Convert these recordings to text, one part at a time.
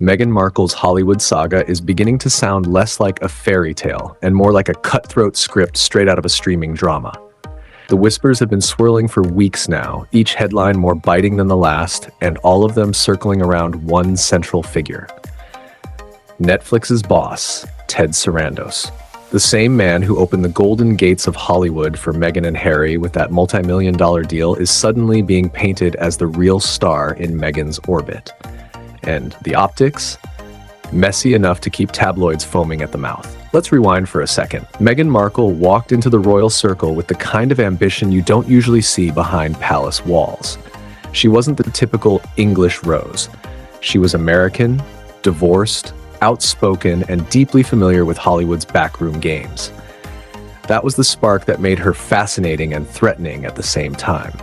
Meghan Markle's Hollywood saga is beginning to sound less like a fairy tale and more like a cutthroat script straight out of a streaming drama. The whispers have been swirling for weeks now, each headline more biting than the last, and all of them circling around one central figure. Netflix's boss, Ted Sarandos. The same man who opened the golden gates of Hollywood for Meghan and Harry with that multi-million-dollar deal is suddenly being painted as the real star in Meghan's orbit. And the optics? Messy enough to keep tabloids foaming at the mouth. Let's rewind for a second. Meghan Markle walked into the royal circle with the kind of ambition you don't usually see behind palace walls. She wasn't the typical English rose. She was American, divorced, outspoken, and deeply familiar with Hollywood's backroom games. That was the spark that made her fascinating and threatening at the same time.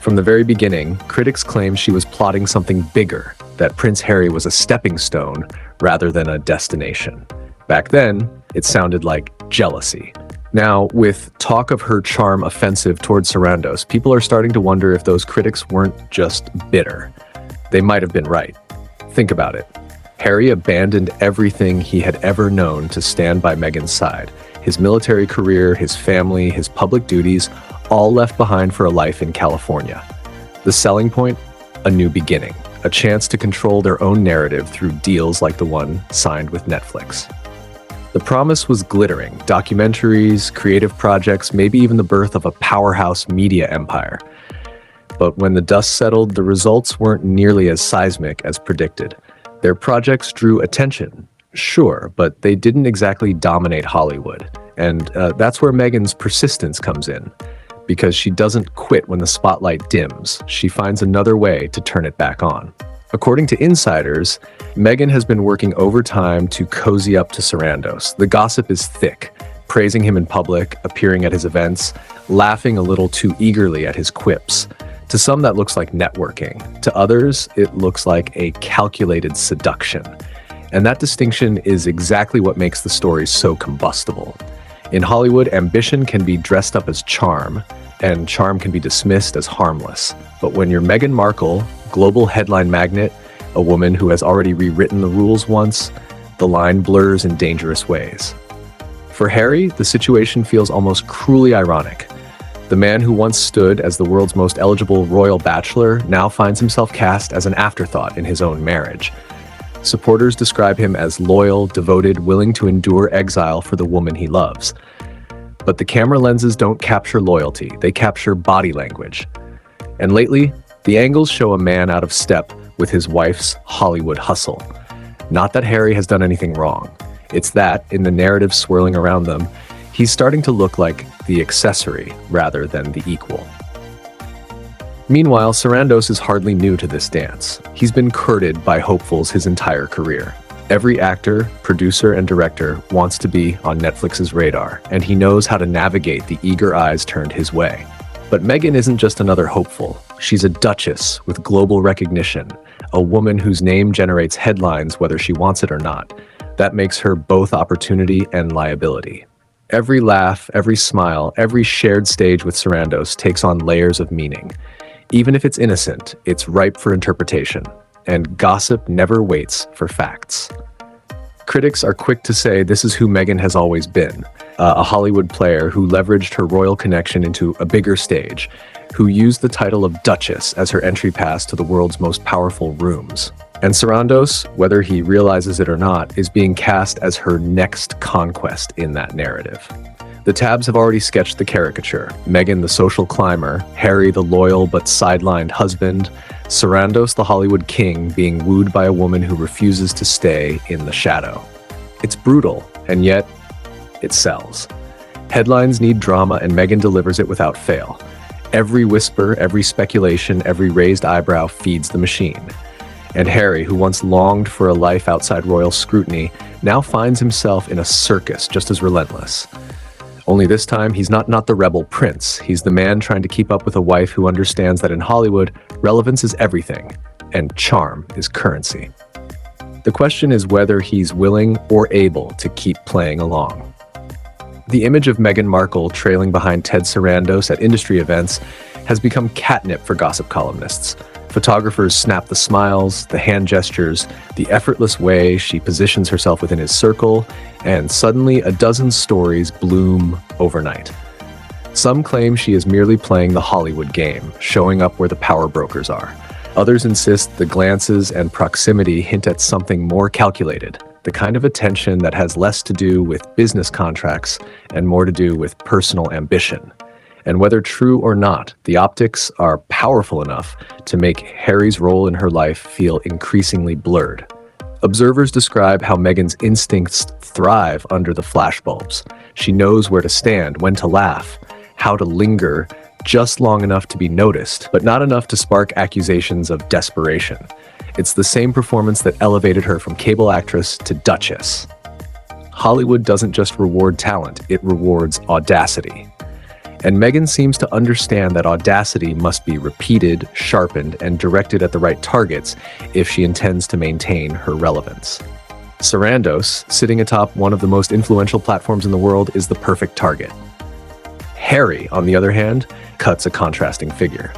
From the very beginning, critics claimed she was plotting something bigger, that Prince Harry was a stepping stone rather than a destination. Back then, it sounded like jealousy. Now, with talk of her charm offensive towards Sarandos, people are starting to wonder if those critics weren't just bitter. They might have been right. Think about it. Harry abandoned everything he had ever known to stand by Meghan's side. His military career, his family, his public duties, all left behind for a life in California. The selling point? A new beginning. A chance to control their own narrative through deals like the one signed with Netflix. The promise was glittering. Documentaries, creative projects, maybe even the birth of a powerhouse media empire. But when the dust settled, the results weren't nearly as seismic as predicted. Their projects drew attention, sure, but they didn't exactly dominate Hollywood. And that's where Meghan's persistence comes in. Because she doesn't quit when the spotlight dims, she finds another way to turn it back on. According to insiders, Meghan has been working overtime to cozy up to Sarandos. The gossip is thick, praising him in public, appearing at his events, laughing a little too eagerly at his quips. To some, that looks like networking. To others, it looks like a calculated seduction. And that distinction is exactly what makes the story so combustible. In Hollywood, ambition can be dressed up as charm, and charm can be dismissed as harmless. But when you're Meghan Markle, global headline magnate, a woman who has already rewritten the rules once, the line blurs in dangerous ways. For Harry, the situation feels almost cruelly ironic. The man who once stood as the world's most eligible royal bachelor now finds himself cast as an afterthought in his own marriage. Supporters describe him as loyal, devoted, willing to endure exile for the woman he loves. But the camera lenses don't capture loyalty, they capture body language. And lately, the angles show a man out of step with his wife's Hollywood hustle. Not that Harry has done anything wrong. It's that, in the narrative swirling around them, he's starting to look like the accessory rather than the equal. Meanwhile, Sarandos is hardly new to this dance. He's been courted by hopefuls his entire career. Every actor, producer, and director wants to be on Netflix's radar, and he knows how to navigate the eager eyes turned his way. But Meghan isn't just another hopeful. She's a duchess with global recognition, a woman whose name generates headlines whether she wants it or not. That makes her both opportunity and liability. Every laugh, every smile, every shared stage with Sarandos takes on layers of meaning. Even if it's innocent, it's ripe for interpretation. And gossip never waits for facts. Critics are quick to say this is who Meghan has always been, a Hollywood player who leveraged her royal connection into a bigger stage, who used the title of Duchess as her entry pass to the world's most powerful rooms. And Sarandos, whether he realizes it or not, is being cast as her next conquest in that narrative. The tabs have already sketched the caricature. Meghan, the social climber, Harry, the loyal but sidelined husband, Sarandos, the Hollywood king, being wooed by a woman who refuses to stay in the shadow. It's brutal, and yet it sells. Headlines need drama, and Meghan delivers it without fail. Every whisper, every speculation, every raised eyebrow feeds the machine. And Harry, who once longed for a life outside royal scrutiny, now finds himself in a circus just as relentless. Only this time, he's not the rebel prince. He's the man trying to keep up with a wife who understands that in Hollywood, relevance is everything, and charm is currency. The question is whether he's willing or able to keep playing along. The image of Meghan Markle trailing behind Ted Sarandos at industry events has become catnip for gossip columnists. Photographers snap the smiles, the hand gestures, the effortless way she positions herself within his circle, and suddenly a dozen stories bloom overnight. Some claim she is merely playing the Hollywood game, showing up where the power brokers are. Others insist the glances and proximity hint at something more calculated, the kind of attention that has less to do with business contracts and more to do with personal ambition. And whether true or not, the optics are powerful enough to make Harry's role in her life feel increasingly blurred. Observers describe how Meghan's instincts thrive under the flashbulbs. She knows where to stand, when to laugh, how to linger just long enough to be noticed, but not enough to spark accusations of desperation. It's the same performance that elevated her from cable actress to duchess. Hollywood doesn't just reward talent, it rewards audacity. And Meghan seems to understand that audacity must be repeated, sharpened, and directed at the right targets if she intends to maintain her relevance. Sarandos, sitting atop one of the most influential platforms in the world, is the perfect target. Harry, on the other hand, cuts a contrasting figure.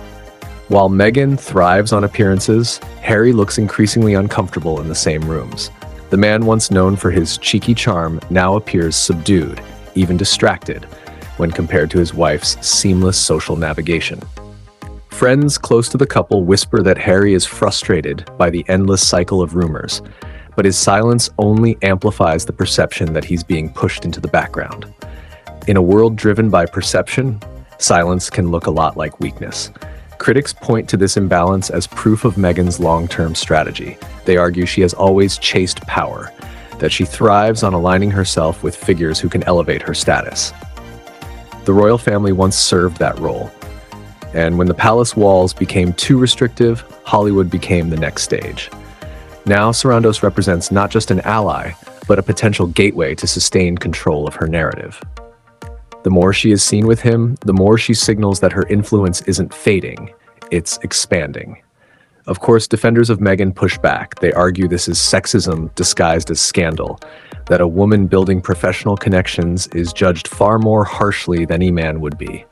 While Meghan thrives on appearances, Harry looks increasingly uncomfortable in the same rooms. The man once known for his cheeky charm now appears subdued, even distracted, when compared to his wife's seamless social navigation. Friends close to the couple whisper that Harry is frustrated by the endless cycle of rumors, but his silence only amplifies the perception that he's being pushed into the background. In a world driven by perception, silence can look a lot like weakness. Critics point to this imbalance as proof of Meghan's long-term strategy. They argue she has always chased power, that she thrives on aligning herself with figures who can elevate her status. The royal family once served that role, and when the palace walls became too restrictive, Hollywood became the next stage. Now Sarandos represents not just an ally, but a potential gateway to sustained control of her narrative. The more she is seen with him, the more she signals that her influence isn't fading, it's expanding. Of course, defenders of Meghan push back. They argue this is sexism disguised as scandal, that a woman building professional connections is judged far more harshly than any man would be.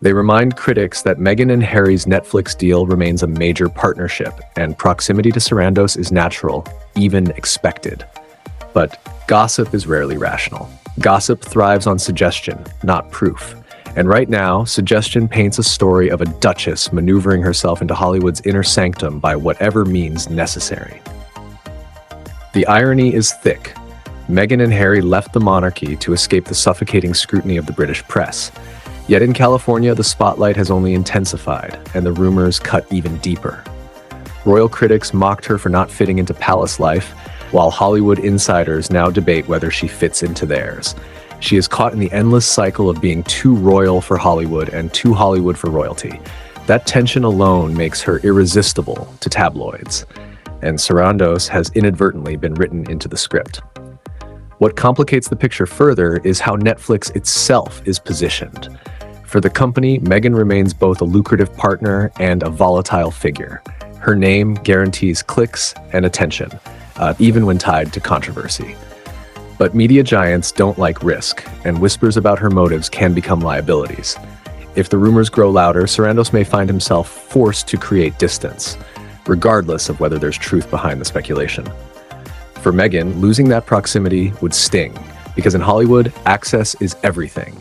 They remind critics that Meghan and Harry's Netflix deal remains a major partnership, and proximity to Sarandos is natural, even expected. But gossip is rarely rational. Gossip thrives on suggestion, not proof. And right now, suggestion paints a story of a duchess maneuvering herself into Hollywood's inner sanctum by whatever means necessary. The irony is thick. Meghan and Harry left the monarchy to escape the suffocating scrutiny of the British press. Yet in California, the spotlight has only intensified, and the rumors cut even deeper. Royal critics mocked her for not fitting into palace life, while Hollywood insiders now debate whether she fits into theirs. She is caught in the endless cycle of being too royal for Hollywood and too Hollywood for royalty. That tension alone makes her irresistible to tabloids, and Sarandos has inadvertently been written into the script. What complicates the picture further is how Netflix itself is positioned. For the company, Meghan remains both a lucrative partner and a volatile figure. Her name guarantees clicks and attention, even when tied to controversy. But media giants don't like risk, and whispers about her motives can become liabilities. If the rumors grow louder, Sarandos may find himself forced to create distance, regardless of whether there's truth behind the speculation. For Meghan, losing that proximity would sting, because in Hollywood, access is everything.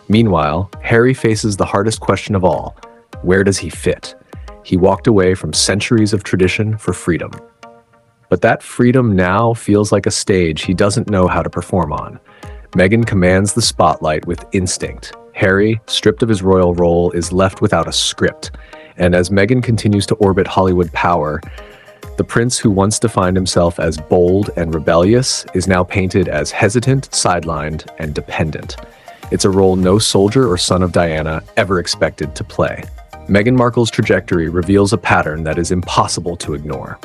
Meanwhile, Harry faces the hardest question of all: where does he fit? He walked away from centuries of tradition for freedom. But that freedom now feels like a stage he doesn't know how to perform on. Meghan commands the spotlight with instinct. Harry, stripped of his royal role, is left without a script. And as Meghan continues to orbit Hollywood power, the prince who once defined himself as bold and rebellious is now painted as hesitant, sidelined, and dependent. It's a role no soldier or son of Diana ever expected to play. Meghan Markle's trajectory reveals a pattern that is impossible to ignore.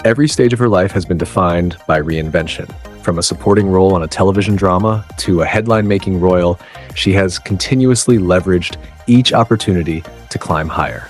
Every stage of her life has been defined by reinvention. From a supporting role on a television drama to a headline-making royal, she has continuously leveraged each opportunity to climb higher.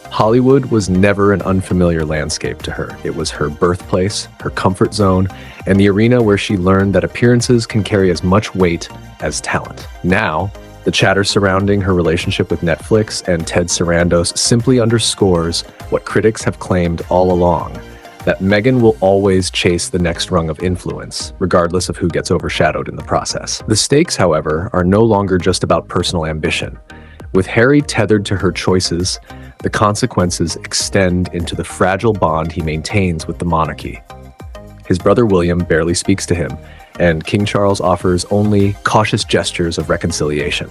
Hollywood was never an unfamiliar landscape to her. It was her birthplace, her comfort zone, and the arena where she learned that appearances can carry as much weight as talent. Now, The chatter surrounding her relationship with Netflix and Ted Sarandos simply underscores what critics have claimed all along, that Meghan will always chase the next rung of influence, regardless of who gets overshadowed in the process. The stakes, however, are no longer just about personal ambition. With Harry tethered to her choices, the consequences extend into the fragile bond he maintains with the monarchy. His brother William barely speaks to him, and King Charles offers only cautious gestures of reconciliation.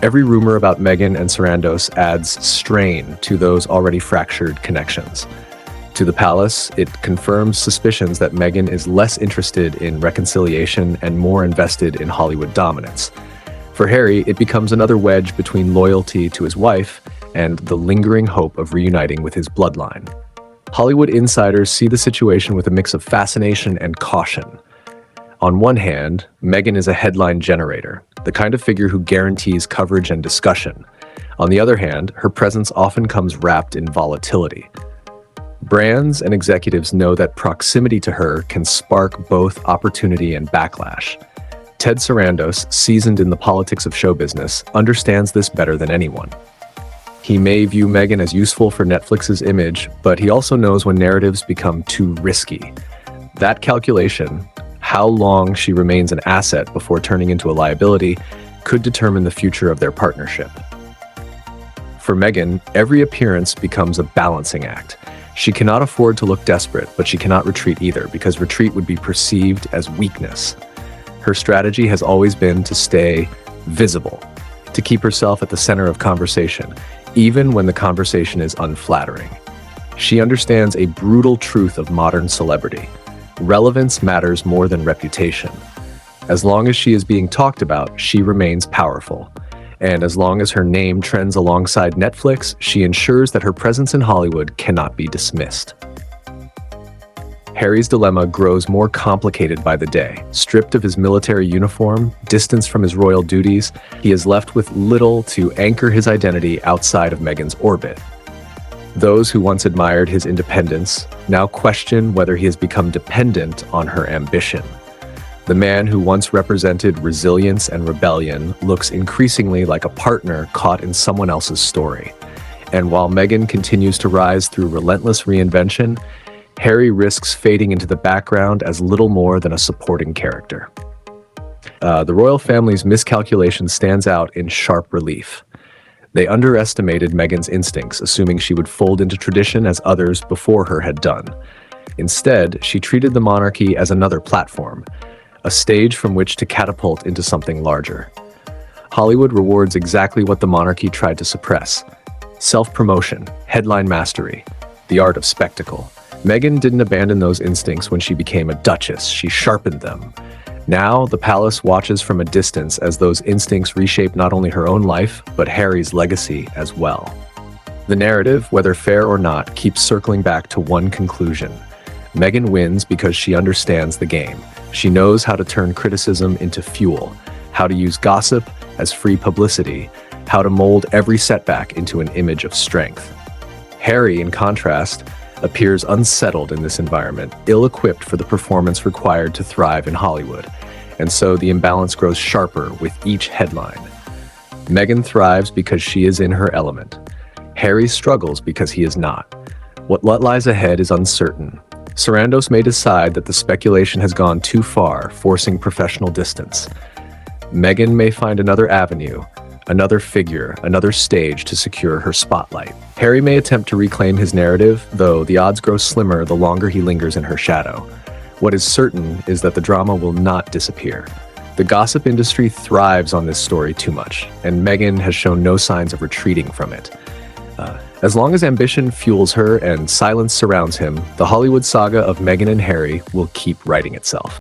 Every rumor about Meghan and Sarandos adds strain to those already fractured connections. To the palace, it confirms suspicions that Meghan is less interested in reconciliation and more invested in Hollywood dominance. For Harry, it becomes another wedge between loyalty to his wife and the lingering hope of reuniting with his bloodline. Hollywood insiders see the situation with a mix of fascination and caution. On one hand, Meghan is a headline generator, the kind of figure who guarantees coverage and discussion. On the other hand, her presence often comes wrapped in volatility. Brands and executives know that proximity to her can spark both opportunity and backlash. Ted Sarandos, seasoned in the politics of show business, understands this better than anyone. He may view Meghan as useful for Netflix's image, but he also knows when narratives become too risky. That calculation, how long she remains an asset before turning into a liability, could determine the future of their partnership. For Meghan, every appearance becomes a balancing act. She cannot afford to look desperate, but she cannot retreat either, because retreat would be perceived as weakness. Her strategy has always been to stay visible, to keep herself at the center of conversation, even when the conversation is unflattering. She understands a brutal truth of modern celebrity. Relevance matters more than reputation. As long as she is being talked about, she remains powerful. And as long as her name trends alongside Netflix, she ensures that her presence in Hollywood cannot be dismissed. Harry's dilemma grows more complicated by the day. Stripped of his military uniform, distanced from his royal duties, he is left with little to anchor his identity outside of Meghan's orbit. Those who once admired his independence now question whether he has become dependent on her ambition. The man who once represented resilience and rebellion looks increasingly like a partner caught in someone else's story. And while Meghan continues to rise through relentless reinvention, Harry risks fading into the background as little more than a supporting character. The royal family's miscalculation stands out in sharp relief. They underestimated Meghan's instincts, assuming she would fold into tradition as others before her had done. Instead, she treated the monarchy as another platform, a stage from which to catapult into something larger. Hollywood rewards exactly what the monarchy tried to suppress: self-promotion, headline mastery, the art of spectacle. Meghan didn't abandon those instincts when she became a duchess. She sharpened them. Now, the palace watches from a distance as those instincts reshape not only her own life, but Harry's legacy as well. The narrative, whether fair or not, keeps circling back to one conclusion. Meghan wins because she understands the game. She knows how to turn criticism into fuel, how to use gossip as free publicity, how to mold every setback into an image of strength. Harry, in contrast, appears unsettled in this environment, ill-equipped for the performance required to thrive in Hollywood. And so the imbalance grows sharper with each headline. Meghan thrives because she is in her element. Harry struggles because he is not. What lies ahead is uncertain. Sarandos may decide that the speculation has gone too far, forcing professional distance. Meghan may find another avenue, another figure, another stage to secure her spotlight. Harry may attempt to reclaim his narrative, though the odds grow slimmer the longer he lingers in her shadow. What is certain is that the drama will not disappear. The gossip industry thrives on this story too much, and Meghan has shown no signs of retreating from it. As long as ambition fuels her and silence surrounds him, the Hollywood saga of Meghan and Harry will keep writing itself.